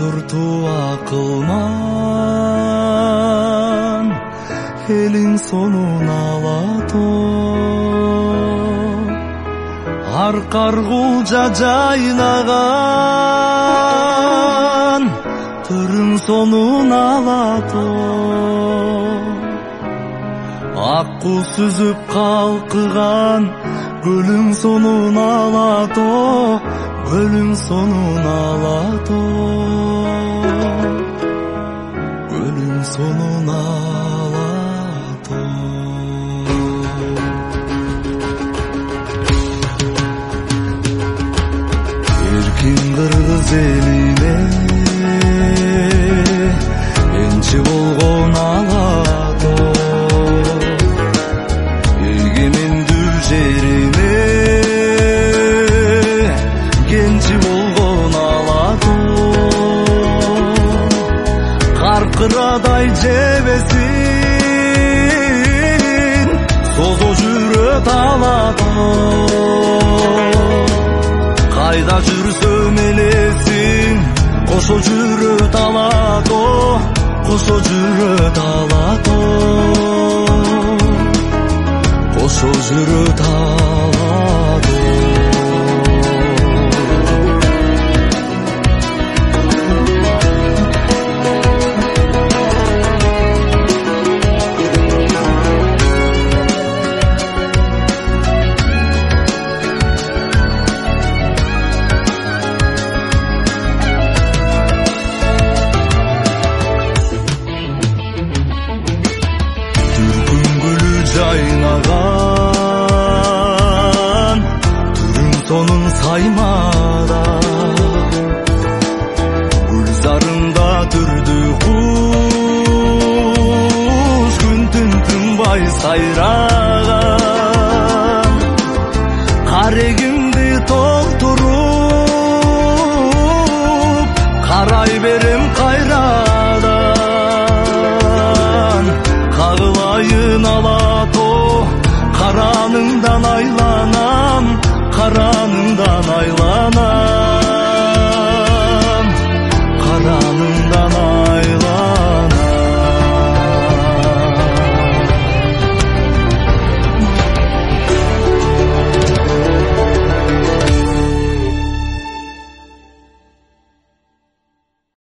журту акылман, элиң сонун алатоо. Ар каргулжа жайнаган, төрүң сонун алатоо. Акку сүзүп калкыган, көлүң сонун алатоо, көлүң сонун алатоо, көлүң сонун алатоо. Эркин кыргыз элине энчи болгон алатоо, эгемендүү жерине кенчи болгон алатоо. Каркырадай жебесин созо жүрөт алатоо. Кайда жүрсөм элесин кошо жүрөт алатоо, кошо жүрөт алатоо, кошо жүрөт алатоо. Жайнаган, түрүң сонун саймада, гүлзарында түрдү куш, күн түн тынбай сайраган. Карегимди толтуруп, карай берем кайрадан. Кагылайын алатоо, караныңдан айланам, караныңдан айланам.